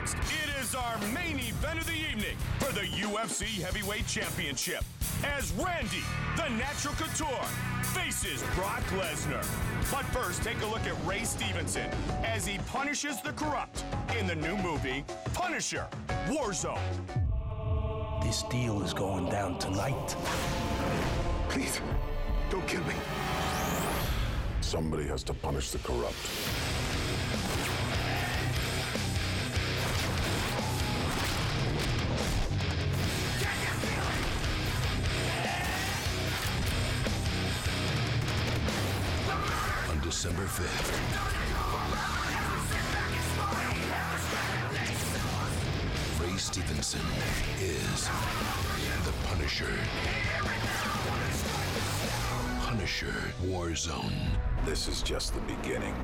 next, it is our main event of the evening for the UFC Heavyweight Championship, as Randy, the Natural Couture, faces Brock Lesnar. But first, take a look at Ray Stevenson as he punishes the corrupt in the new movie, Punisher, Warzone. This deal is going down tonight. Please, don't kill me. Somebody has to punish the corrupt. On December 5th, Ray Stevenson is the Punisher. Punisher Warzone. This is just the beginning.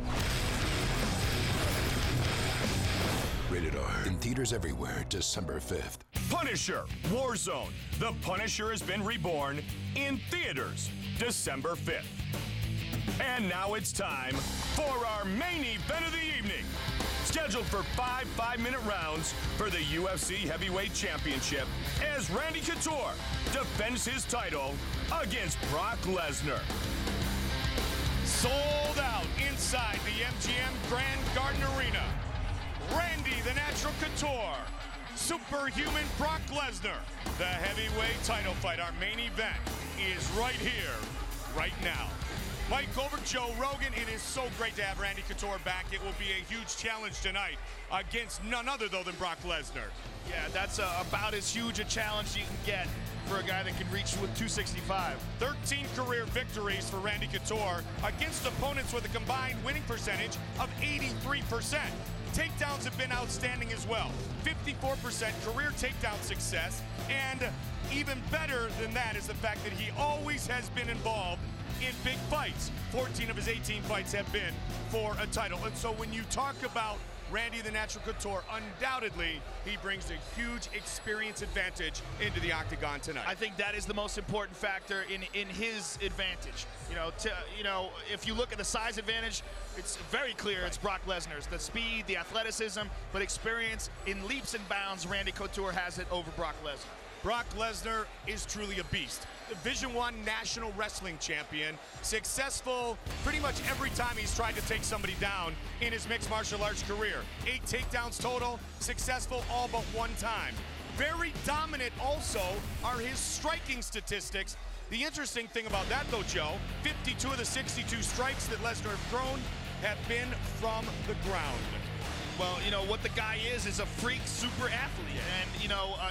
Rated R. In theaters everywhere, December 5th. Punisher, Warzone. The Punisher has been reborn in theaters, December 5th. And now it's time for our main event of the evening. Scheduled for 5-minute rounds for the UFC Heavyweight Championship, as Randy Couture defends his title against Brock Lesnar. Sold out inside the MGM Grand Garden Arena. Randy the Natural Couture, superhuman Brock Lesnar. The heavyweight title fight, our main event, is right here, right now. Mike Goldberg, Joe Rogan, it is so great to have Randy Couture back. It will be a huge challenge tonight against none other, though, than Brock Lesnar. Yeah, that's about as huge a challenge you can get for a guy that can reach with 265. 13 career victories for Randy Couture against opponents with a combined winning percentage of 83%. Takedowns have been outstanding as well. 54% career takedown success, and even better than that is the fact that he always has been involved in big fights. 14 of his 18 fights have been for a title. And so when you talk about Randy the Natural Couture, undoubtedly he brings a huge experience advantage into the octagon tonight. I think that is the most important factor in his advantage. If you look at the size advantage, it's very clear it's Brock Lesnar's. The speed, the athleticism, but experience in leaps and bounds, Randy Couture has it over Brock Lesnar. Brock Lesnar is truly a beast. Division I National Wrestling Champion, successful pretty much every time he's tried to take somebody down in his mixed martial arts career. 8 takedowns total, successful all but one time. Very dominant also are his striking statistics. The interesting thing about that though, Joe, 52 of the 62 strikes that Lesnar has thrown have been from the ground. Well, what the guy is a freak super athlete. And,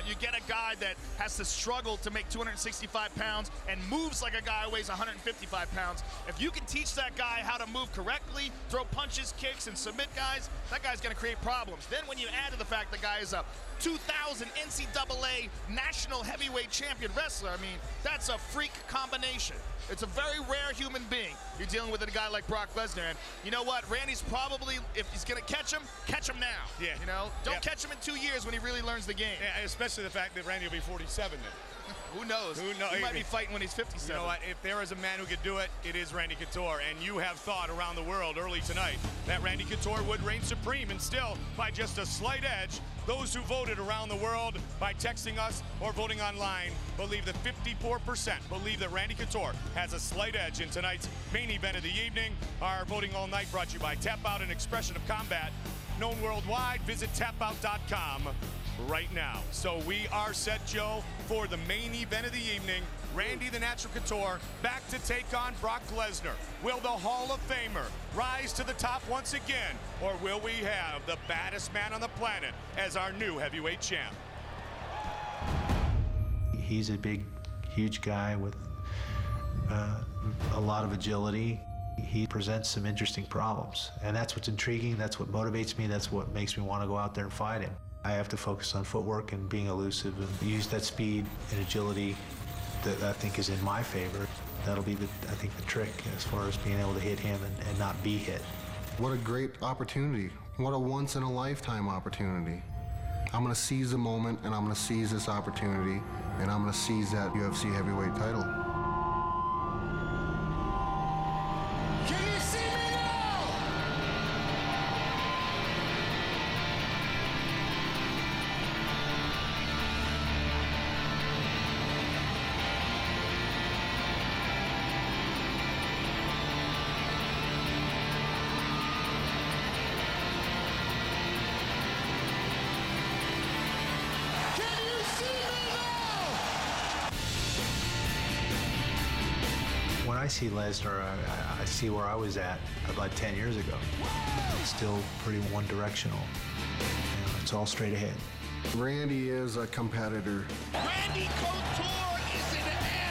you get a guy that has to struggle to make 265 pounds and moves like a guy who weighs 155 pounds. If you can teach that guy how to move correctly, throw punches, kicks, and submit guys, that guy's going to create problems. Then when you add to the fact the guy is a 2000 NCAA National Heavyweight Champion wrestler, that's a freak combination. It's a very rare human being. You're dealing with a guy like Brock Lesnar. And you know what? Randy's probably, if he's going to catch him now. Yeah. Don't catch him in 2 years when he really learns the game. Yeah, especially the fact that Randy will be 47 then. Who knows? He might be fighting when he's 57. You know what? If there is a man who could do it, it is Randy Couture. And you have thought around the world early tonight that Randy Couture would reign supreme, and still, by just a slight edge, those who voted around the world by texting us or voting online believe that 54% believe that Randy Couture has a slight edge in tonight's main event of the evening. Our voting all night brought to you by Tap Out, an expression of combat known worldwide. Visit tapout.com right now. So we are set, Joe, for the main event of the evening. Randy the Natural Couture back to take on Brock Lesnar. Will the Hall of Famer rise to the top once again, or will we have the baddest man on the planet as our new heavyweight champ? He's a big, huge guy with a lot of agility. He presents some interesting problems, and that's what's intriguing, that's what motivates me, that's what makes me want to go out there and fight him. I have to focus on footwork and being elusive and use that speed and agility that I think is in my favor. That'll be, I think, the trick as far as being able to hit him and not be hit. What a great opportunity. What a once-in-a-lifetime opportunity. I'm going to seize the moment, and I'm going to seize this opportunity, and I'm going to seize that UFC heavyweight title. Can you see me now? I see Lesnar, I see where I was at about 10 years ago. It's still pretty one-directional. It's all straight ahead. Randy is a competitor. Randy Couture is an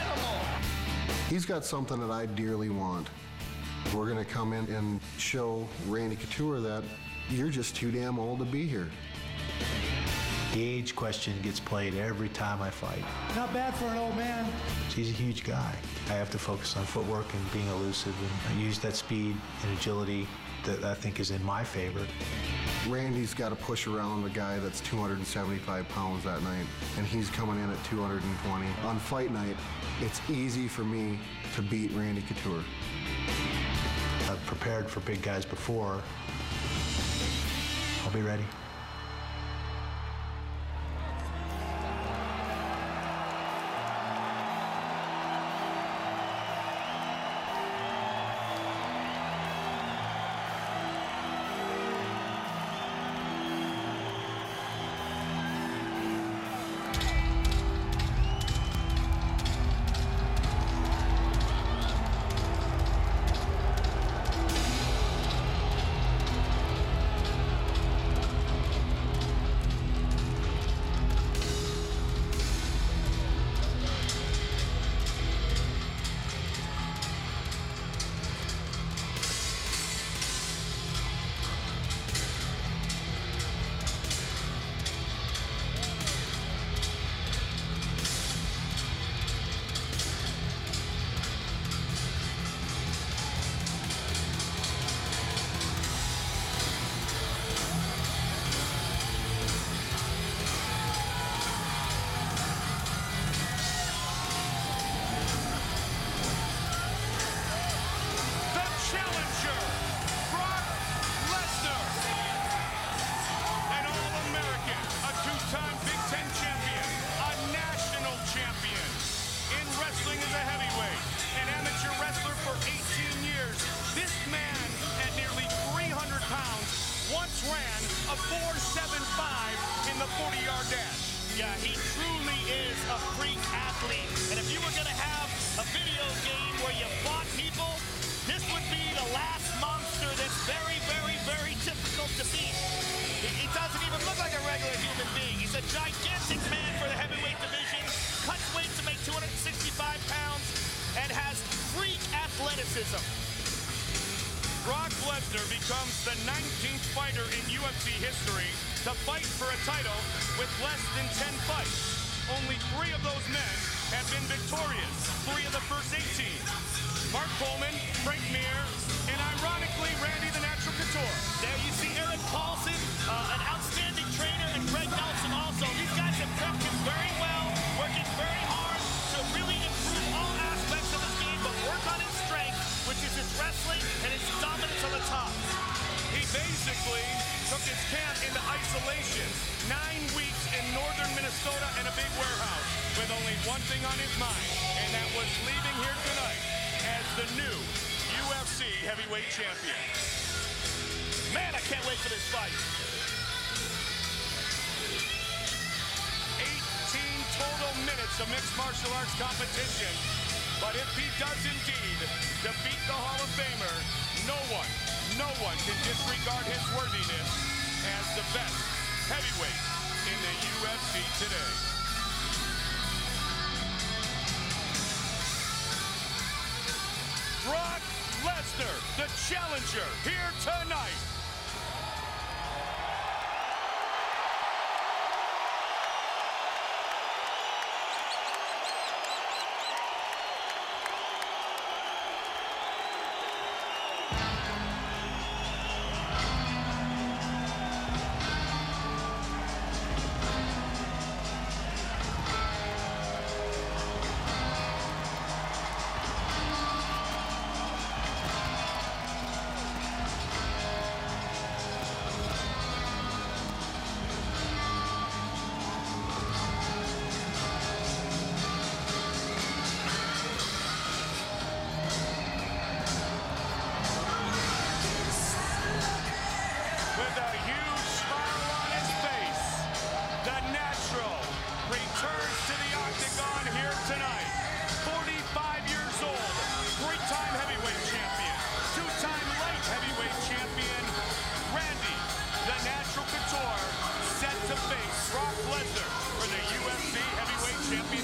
animal. He's got something that I dearly want. We're going to come in and show Randy Couture that you're just too damn old to be here. The age question gets played every time I fight. Not bad for an old man. He's a huge guy. I have to focus on footwork and being elusive, and I use that speed and agility that I think is in my favor. Randy's got to push around a guy that's 275 pounds that night, and he's coming in at 220. On fight night, it's easy for me to beat Randy Couture. I've prepared for big guys before. I'll be ready. once ran a 4.75 in the 40-yard dash. Yeah, he truly is a freak athlete. And if you were going to have a video game where you fought people, this would be the last monster that's very, very, very difficult to beat. He doesn't even look like a regular human being. He's a gigantic man for the heavyweight division, cuts weight to make 265 pounds, and has freak athleticism. Brock Lesnar becomes the 19th fighter in UFC history to fight for a title with less than 10 fights. Only 3 of those men have been victorious, 3 of the first 18. Mark Coleman, Frank Mir, and ironically, Randy the Natural Couture. There you see Eric Paulson, an outstanding trainer, and Greg Nelson also. These guys have prepped him very well, working very hard to really improve all aspects of his game, but work on his strength, which is his wrestling and his dominance on the top. He basically took his camp into isolation, 9 weeks in northern Minnesota in a big warehouse, with only one thing on his mind, and that was leaving here tonight as the new UFC heavyweight champion. Man, I can't wait for this fight. 18 total minutes of mixed martial arts competition. But if he does indeed defeat the Hall of Famer, no one can disregard his worthiness as the best heavyweight in the UFC today. Brock Lesnar, the challenger, here tonight.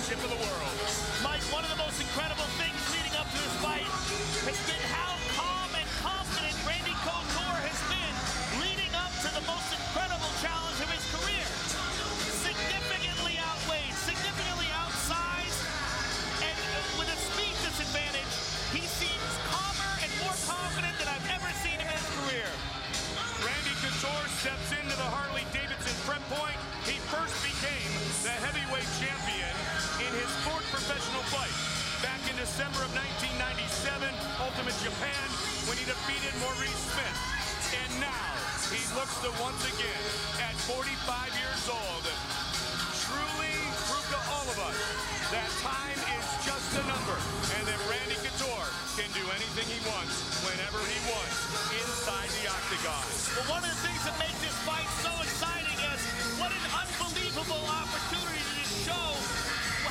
championship of the world. Mike, one of the most incredible things leading up to this fight has been how calm and confident Randy Couture has been leading up to the most incredible challenge of his career. Significantly outweighed, significantly outsized, and with a speed disadvantage, he seems calmer and more confident than I've ever seen him in his career. Randy Couture steps into the Harley-Davidson front point. He first became the heavyweight champion in his fourth professional fight back in December of 1997, Ultimate Japan, when he defeated Maurice Smith. And now he looks to once again, at 45 years old, truly prove to all of us that time is just a number and that Randy Couture can do anything he wants whenever he wants inside the octagon. But one of the things that makes this fight so exciting is what an unbelievable opportunity to show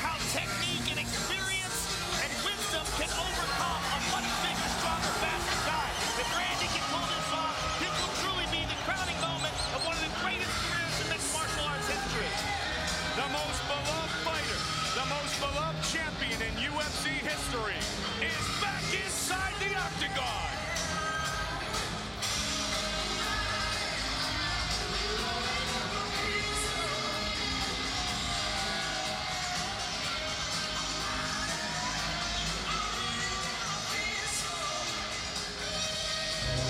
how technique and experience and wisdom can overcome a much bigger, stronger, faster guy. If Randy can pull this off, this will truly be the crowning moment of one of the greatest careers in mixed martial arts history. The most beloved fighter, the most beloved champion in UFC history is back inside the octagon.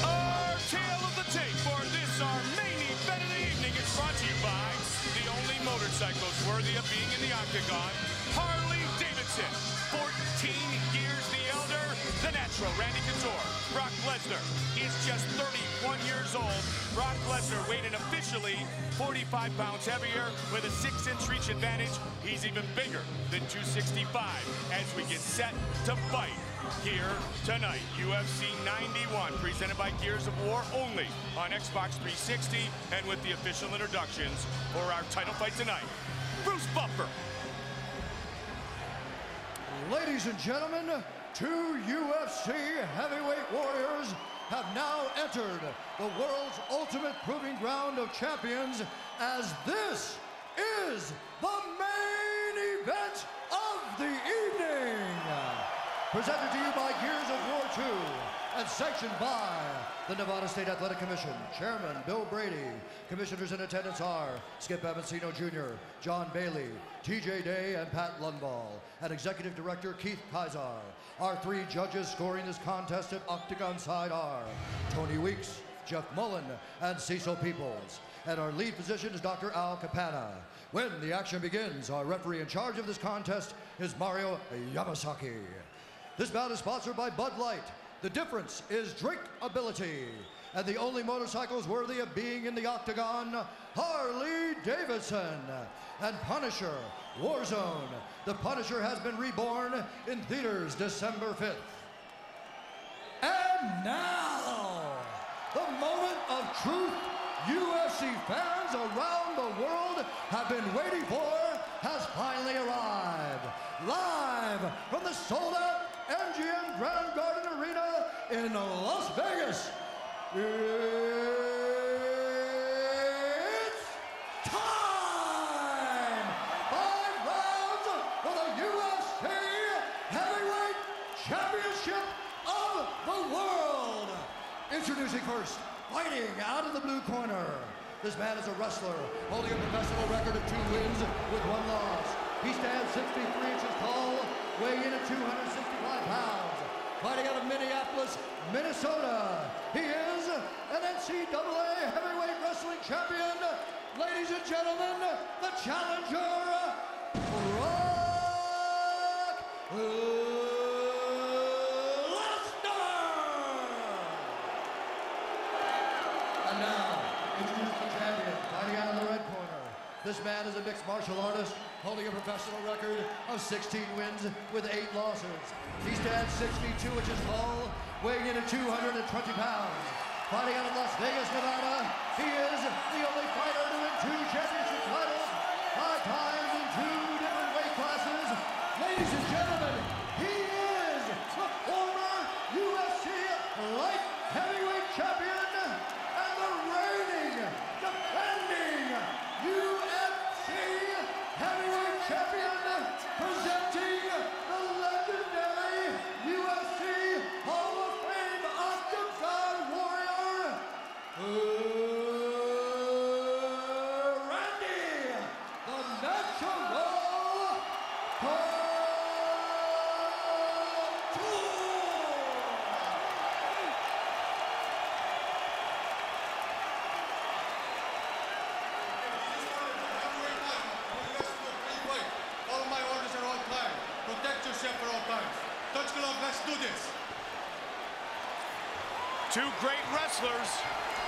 Our tale of the tape for this, our main event of the evening, is brought to you by the only motorcycles worthy of being in the octagon, Harley-Davidson. 14 years the elder, the natural Randy Couture. Brock Lesnar is just 31 years old. Brock Lesnar weighed in officially 45 pounds heavier with a 6-inch reach advantage. He's even bigger than 265 as we get set to fight here tonight. UFC 91 presented by Gears of War only on Xbox 360 and with the official introductions for our title fight tonight. Bruce Buffer. Ladies and gentlemen, two UFC heavyweight warriors have now entered the world's ultimate proving ground of champions, as this is the main event of the evening. Presented to you by Gears of War 2 and sanctioned by the Nevada State Athletic Commission. Chairman Bill Brady. Commissioners in attendance are Skip Avancino Jr., John Bailey, TJ Day, and Pat Lundvall. And Executive Director Keith Kaiser. Our three judges scoring this contest at Octagon side are Tony Weeks, Jeff Mullen, and Cecil Peoples. And our lead physician is Dr. Al Capana. When the action begins, our referee in charge of this contest is Mario Yamasaki. This bout is sponsored by Bud Light. The difference is drinkability. And the only motorcycles worthy of being in the octagon, Harley-Davidson. And Punisher, Warzone. The Punisher has been reborn in theaters December 5th. And now, the moment of truth UFC fans around the world have been waiting for has finally arrived. Live from the sold-out MGM Grand Garden Arena in Las Vegas. It's time! 5 rounds for the UFC Heavyweight Championship of the World. Introducing first, fighting out of the blue corner. This man is a wrestler, holding a professional record of 2 wins with 1 loss. He stands 63 inches tall, weighing in at 265 pounds. Fighting out of Minneapolis, Minnesota. He is an NCAA heavyweight wrestling champion. Ladies and gentlemen, the challenger, Brock Lesnar. And now, introducing the champion, fighting out of the red corner. This man is a mixed martial artist, holding a professional record of 16 wins with 8 losses. He stands 62 inches tall, weighing in at 220 pounds. Fighting out of Las Vegas, Nevada, he is the only fighter to win 2 championship titles, 5 times in 2 different weight classes. Ladies and gentlemen, he is the former UFC light heavyweight champion and the reigning, defending UFC heavyweight champion, Randy, the Natural Follow my orders at all times. Protect yourself at all times. Touch glove, let's do this. Two great wrestlers,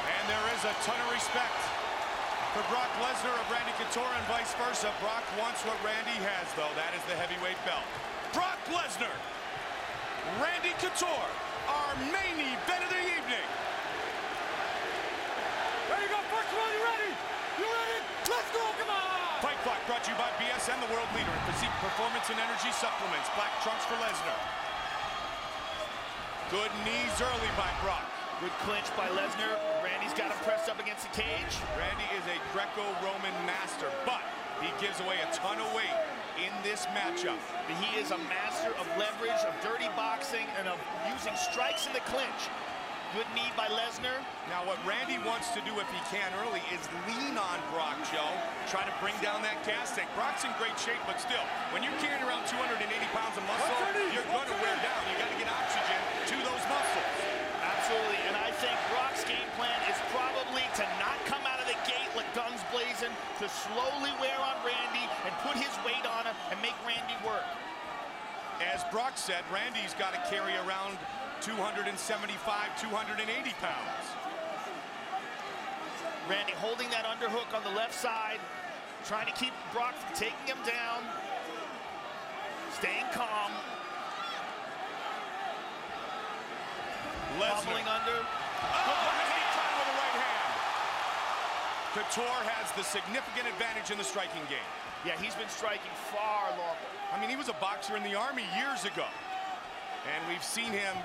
and there is a ton of respect for Brock Lesnar of Randy Couture and vice versa. Brock wants what Randy has, though. That is the heavyweight belt. Brock Lesnar, Randy Couture, our main event of the evening. Ready to go, first one, you ready? You ready? Let's go, come on! Fight Clock brought to you by BSN, the world leader in physique, performance, and energy supplements. Black trunks for Lesnar. Good knees early by Brock. Good clinch by Lesnar. Randy's got him pressed up against the cage. Randy is a Greco-Roman master, but he gives away a ton of weight in this matchup. He is a master of leverage, of dirty boxing, and of using strikes in the clinch. Good knee by Lesnar. Now what Randy wants to do if he can early is lean on Brock, Joe. Try to bring down that gas tank. Brock's in great shape, but still, when you're carrying around 280 pounds of muscle, you're going to wear down. You got to get oxygen to those muscles. Absolutely, and I think Brock's game plan is probably to not come out of the gate like guns blazing, to slowly wear on Randy and put his weight on him and make Randy work. As Brock said, Randy's got to carry around 275, 280 pounds. Randy holding that underhook on the left side, trying to keep Brock from taking him down, staying calm. Lesnar. Wobbling under. Heavy cut with the right hand. Couture has the significant advantage in the striking game. Yeah, he's been striking far longer. I mean, he was a boxer in the Army years ago. And we've seen him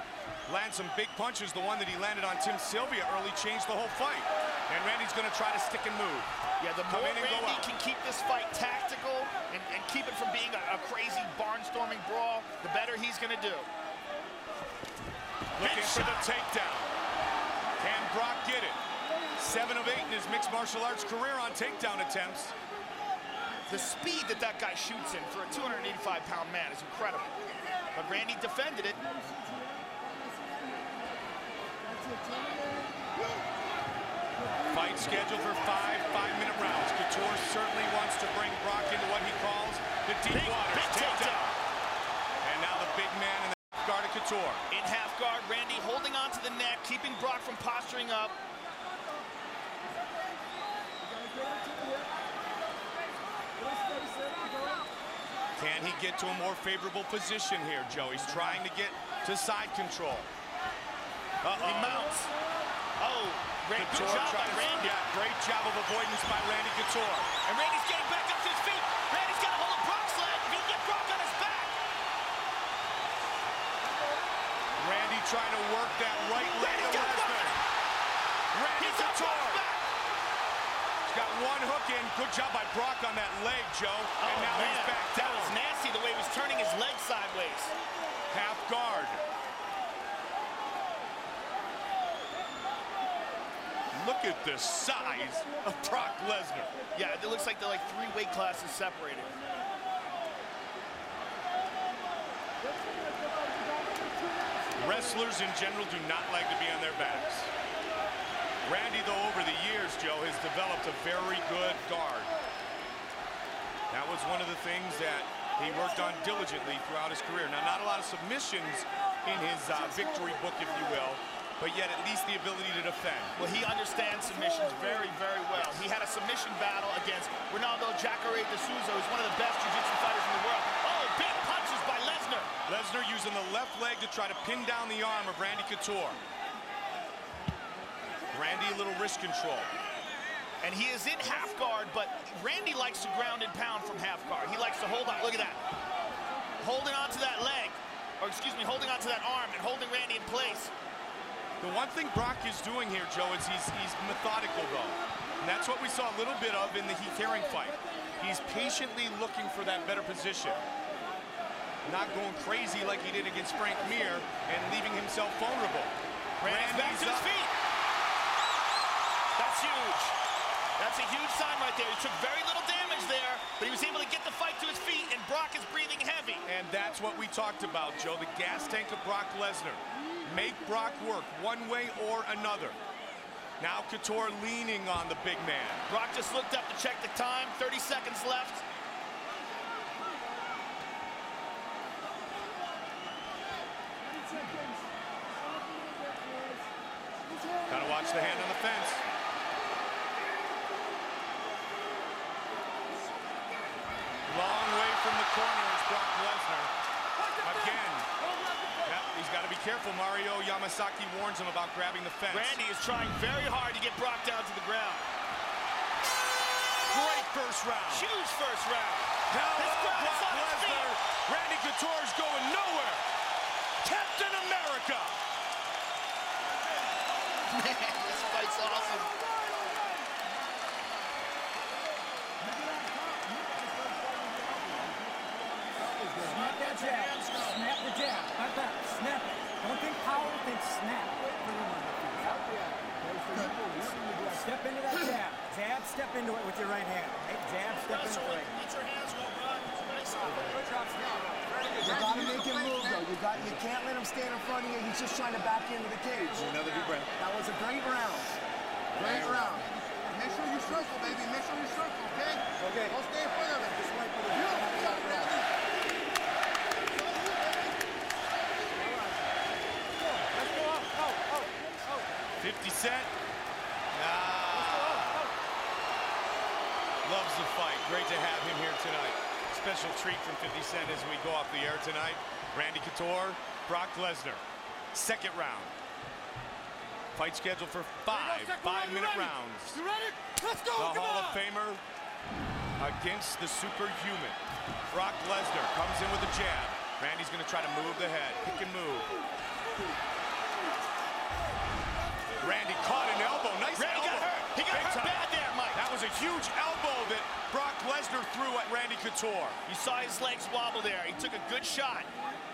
land some big punches. The one that he landed on Tim Sylvia early changed the whole fight. And Randy's going to try to stick and move. Yeah, the more Randy can keep this fight tactical and keep it from being a crazy barnstorming brawl, the better he's going to do. Looking for the takedown. Can Brock get it? 7 of 8 in his mixed martial arts career on takedown attempts. The speed that guy shoots in for a 285-pound man is incredible. But Randy defended it. Fight scheduled for 5 5-minute rounds. Couture certainly wants to bring Brock into what he calls the deep waters. Big takedown. And now the big man in the half guard of Couture. In half guard, Randy holding on to the neck, keeping Brock from posturing up. Can he get to a more favorable position here, Joe? He's trying to get to side control. He mounts. Oh, great good job by Randy. Yeah, great job of avoidance by Randy Couture. And Randy's getting back up to his feet. Randy's got a hold of Brock's leg. He can get Brock on his back. Randy trying to work that right leg to Lesnar. Randy Couture. Got one hook in. Good job by Brock on that leg, Joe. And now he's back down. That was nasty the way he was turning his leg sideways. Half guard. Look at the size of Brock Lesnar. Yeah, it looks like they're like 3 weight classes separated. Wrestlers in general do not like to be on their backs. Randy, though, over the years, Joe, has developed a very good guard. That was one of the things that he worked on diligently throughout his career. Now, not a lot of submissions in his victory book, if you will, but yet at least the ability to defend. Well, he understands submissions very, very well. He had a submission battle against Ronaldo Jacare de Souza, who's one of the best jiu-jitsu fighters in the world. Oh, big punches by Lesnar. Lesnar using the left leg to try to pin down the arm of Randy Couture. Randy, a little wrist control. And he is in half guard, but Randy likes to ground and pound from half guard. He likes to hold on. Look at that. Holding on to that leg, or excuse me, holding on to that arm and holding Randy in place. The one thing Brock is doing here, Joe, is he's methodical, though. And that's what we saw a little bit of in the Heath Herring fight. He's patiently looking for that better position. Not going crazy like he did against Frank Mir and leaving himself vulnerable. Randy's back to his feet. That's huge. That's a huge sign right there. He took very little damage there, but he was able to get the fight to his feet, and Brock is breathing heavy. And that's what we talked about, Joe, the gas tank of Brock Lesnar. Make Brock work one way or another. Now Couture leaning on the big man. Brock just looked up to check the time, 30 seconds left. Gotta watch the hand on the fence. Long way from the corner is Brock Lesnar. Again. Yep, he's got to be careful. Mario Yamasaki warns him about grabbing the fence. Randy is trying very hard to get Brock down to the ground. Great first round. Huge first round. Hello, Brock Lesnar. Randy Couture's going nowhere. Captain America. Man, this fight's awesome. Snap that jab. Snap the jab. Like that. Snap it. Don't think power, think snap. Step into that jab. Jab, step into it with your right hand. Right? Jab, step into it. Get your hands well, Brock. Nice. You gotta make him move though. You can't let him stand in front of you. He's just trying to back into the cage. Another deep breath. That was a great round. Great round. Make sure you circle, baby. Make sure you circle, okay? Okay. Don't stay in front of him. Just wait for the 50 Cent. Loves the fight. Great to have him here tonight. Special treat from 50 Cent as we go off the air tonight. Randy Couture, Brock Lesnar. Second round. Fight scheduled for five-minute rounds. You ready? Let's go. The Hall of Famer against the superhuman. Brock Lesnar comes in with a jab. Randy's going to try to move the head. Pick and move. Randy caught an elbow. Nice Randy elbow. got hurt. He got hurt bad there, Mike. That was a huge elbow that Brock Lesnar threw at Randy Couture. You saw his legs wobble there. He took a good shot.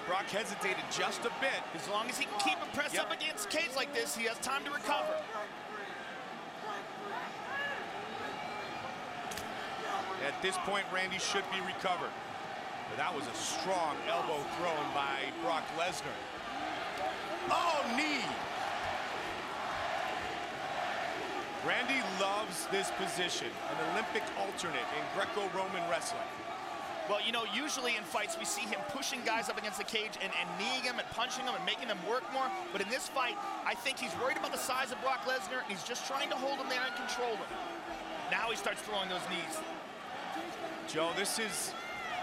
Brock hesitated just a bit. As long as he can keep him pressed up against the cage like this, he has time to recover. At this point, Randy should be recovered. But that was a strong elbow thrown by Brock Lesnar. Oh, knee! Randy loves this position, an Olympic alternate in Greco-Roman wrestling. Well, you know, usually in fights we see him pushing guys up against the cage and kneeing them and punching them and making them work more. But in this fight, I think he's worried about the size of Brock Lesnar, and he's just trying to hold him there and control him. Now he starts throwing those knees. Joe, this is,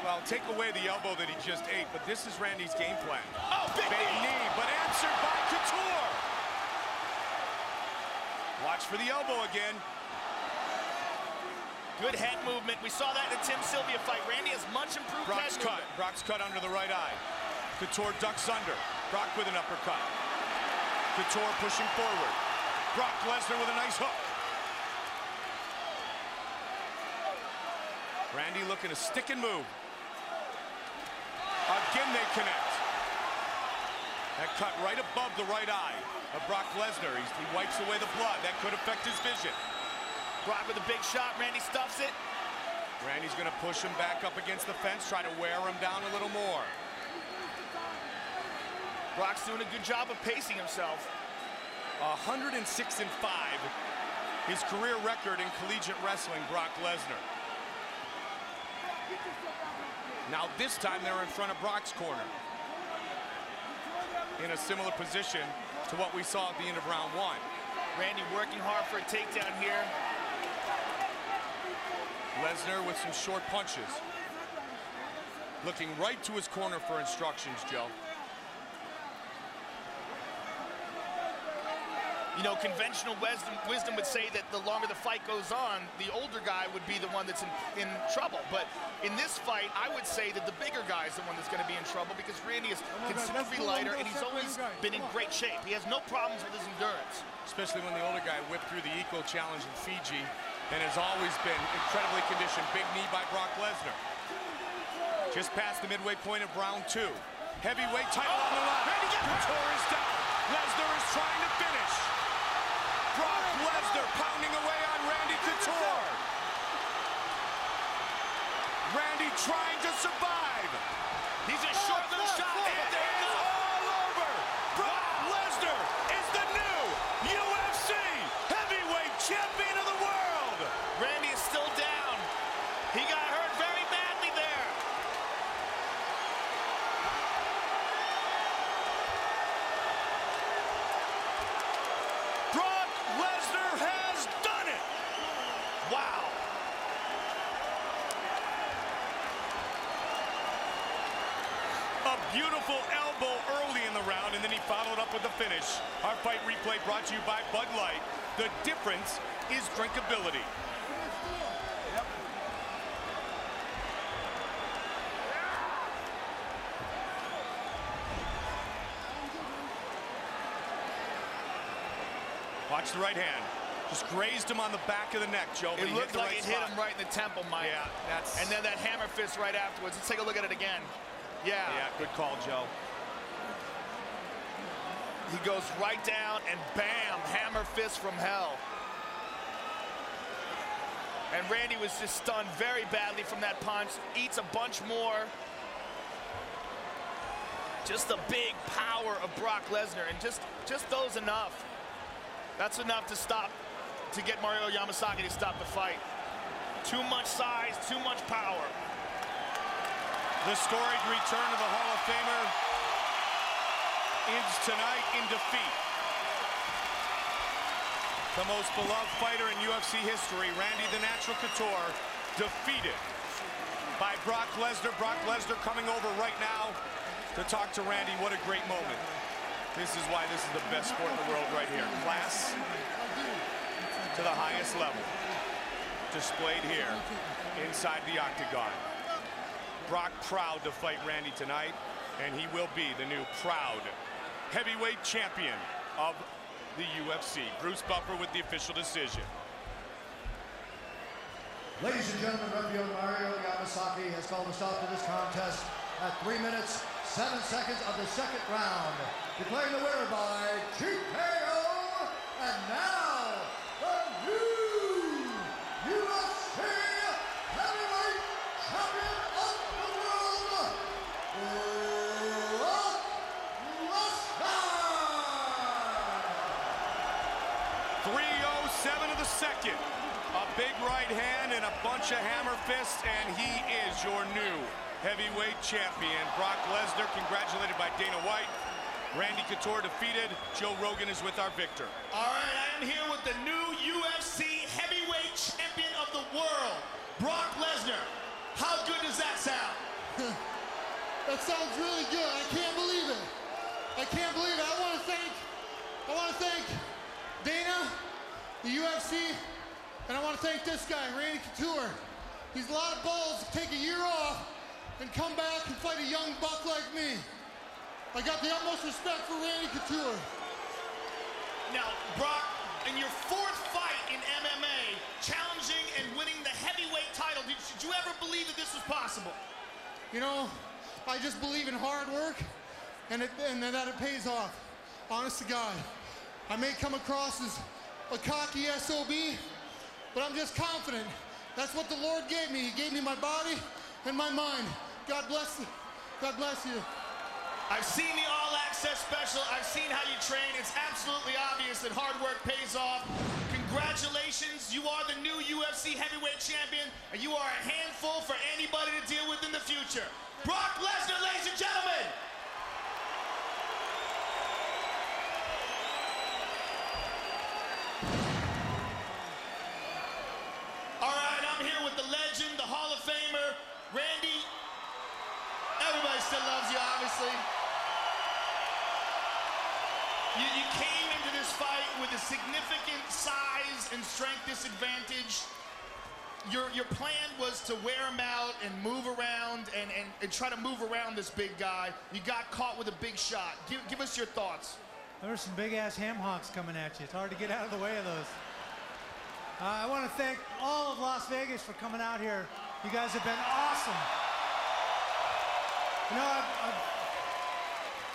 well, take away the elbow that he just ate, but this is Randy's game plan. Oh, big knee! But answered by Couture. Watch for the elbow again. Good head movement. We saw that in the Tim Sylvia fight. Randy has much improved head movement. Brock's cut under the right eye. Couture ducks under. Brock with an uppercut. Couture pushing forward. Brock Lesnar with a nice hook. Randy looking to stick and move. Again they connect. That cut right above the right eye of Brock Lesnar. He wipes away the blood. That could affect his vision. Brock with a big shot. Randy stuffs it. Randy's going to push him back up against the fence, try to wear him down a little more. Brock's doing a good job of pacing himself. 106-5, his career record in collegiate wrestling, Brock Lesnar. Now this time they're in front of Brock's corner. In a similar position to what we saw at the end of round one. Randy working hard for a takedown here. Lesnar with some short punches. Looking right to his corner for instructions, Joe. You know, conventional wisdom would say that the longer the fight goes on, the older guy would be the one that's in trouble. But in this fight, I would say that the bigger guy is the one that's going to be in trouble because Randy is considerably lighter and he's always been in great shape. He has no problems with his endurance. Especially when the older guy whipped through the Eco Challenge in Fiji and has always been incredibly conditioned. Big knee by Brock Lesnar. Just past the midway point of round two. Heavyweight title on the line. Randy gets hurt. Couture is down. Lesnar is trying to finish. Brock Lesnar pounding trying to survive. He's a short little shot, and it is all over. Brock Lesnar is the new UFC heavyweight champion of the world. Randy is still down. He got hurt very badly there. Brock Lesnar has done it. Wow. A beautiful elbow early in the round, and then he followed up with the finish. Our fight replay brought to you by Bud Light. The difference is drinkability. Watch the right hand. Just grazed him on the back of the neck, Joe. It looked like it hit him right in the temple, Mike. Yeah, that's... And then that hammer fist right afterwards. Let's take a look at it again. Yeah. Yeah, good call, Joe. He goes right down and bam, hammer fist from hell. And Randy was just stunned very badly from that punch. Eats a bunch more. Just the big power of Brock Lesnar, and just those enough. That's enough to stop, to get Mario Yamasaki to stop the fight. Too much size, too much power. The storied return of the Hall of Famer ends tonight in defeat. The most beloved fighter in UFC history, Randy the Natural Couture, defeated by Brock Lesnar. Brock Lesnar coming over right now to talk to Randy. What a great moment. This is why this is the best sport in the world right here. Class to the highest level. Displayed here inside the octagon. Brock proud to fight Randy tonight, and he will be the new proud heavyweight champion of the UFC. Bruce Buffer with the official decision. Ladies and gentlemen, referee Mario Yamasaki has called a stop to this contest at 3 minutes, 7 seconds of the second round. Declaring the winner by TKO, and now the new UFC heavyweight champion of the world, Brock Lesnar. 3:07 of the second. A big right hand and a bunch of hammer fists, and he is your new heavyweight champion. Brock Lesnar, congratulated by Dana White. Randy Couture defeated. Joe Rogan is with our victor. All right, I am here with the new UFC heavyweight champion of the world, Brock Lesnar. How good does that sound? That sounds really good. I can't believe it. I can't believe it. I want to thank Dana, the UFC, and I want to thank this guy, Randy Couture. He's a lot of balls to take a year off and come back and fight a young buck like me. I got the utmost respect for Randy Couture. Now, Brock, in your fourth fight in MMA, challenging and winning the heavyweight title, did you ever believe that this was possible? You know, I just believe in hard work and that it pays off. Honest to God. I may come across as a cocky SOB, but I'm just confident. That's what the Lord gave me. He gave me my body and my mind. God bless you. God bless you. I've seen the All Access special. I've seen how you train. It's absolutely obvious that hard work pays off. Congratulations. You are the new UFC heavyweight champion, and you are a handful for anybody to deal with in the future. Brock Lesnar, ladies and gentlemen. All right, I'm here with the legend, the Hall of Famer, Randy. Everybody still loves you, obviously. You came into this fight with a significant size and strength disadvantage. Your plan was to wear him out and move around and try to move around this big guy. You got caught with a big shot. Give us your thoughts. There were some big-ass ham hocks coming at you. It's hard to get out of the way of those. I want to thank all of Las Vegas for coming out here. You guys have been awesome. You know,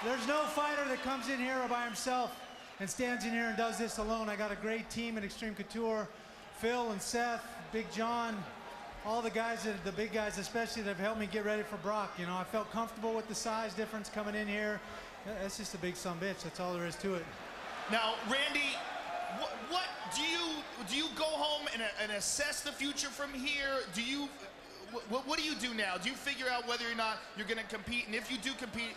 there's no fighter that comes in here by himself and stands in here and does this alone. I got a great team at Extreme Couture. Phil and Seth, Big John, all the guys, the big guys especially, that have helped me get ready for Brock. You know, I felt comfortable with the size difference coming in here. That's just a big son-of-a-bitch. That's all there is to it. Now, Randy, what do you go home and assess the future from here? Do you what do you do now? Do you figure out whether or not you're going to compete? And if you do compete,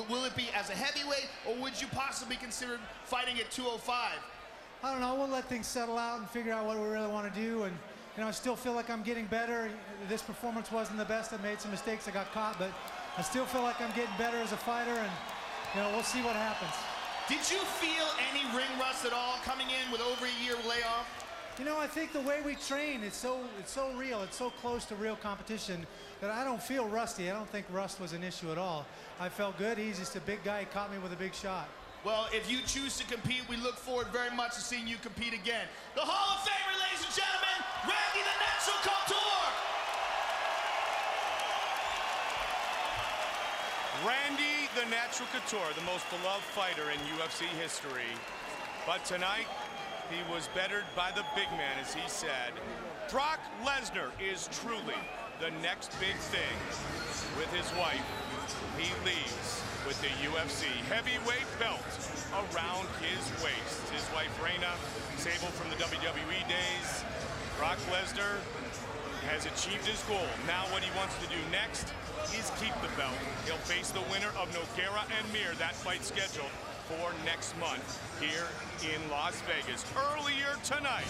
will it be as a heavyweight, or would you possibly consider fighting at 205? I don't know. We'll let things settle out and figure out what we really want to do. And you know, I still feel like I'm getting better. This performance wasn't the best. I made some mistakes. I got caught, but I still feel like I'm getting better as a fighter. And you know, we'll see what happens. Did you feel any ring rust at all coming in with over a year layoff? You know, I think the way we train, it's so real, it's so close to real competition that I don't feel rusty. I don't think rust was an issue at all. I felt good. He's just a big guy. He caught me with a big shot. Well, if you choose to compete, we look forward very much to seeing you compete again. The Hall of Famer, ladies and gentlemen, Randy the Natural Couture! Randy the Natural Couture, the most beloved fighter in UFC history. But tonight, he was bettered by the big man, as he said. Brock Lesnar is truly the next big thing. With his wife, he leaves with the UFC heavyweight belt around his waist. His wife, Reina, sable from the WWE days. Brock Lesnar has achieved his goal. Now what he wants to do next is keep the belt. He'll face the winner of Nogueira and Mir, that fight scheduled for next month here in Las Vegas. Earlier tonight,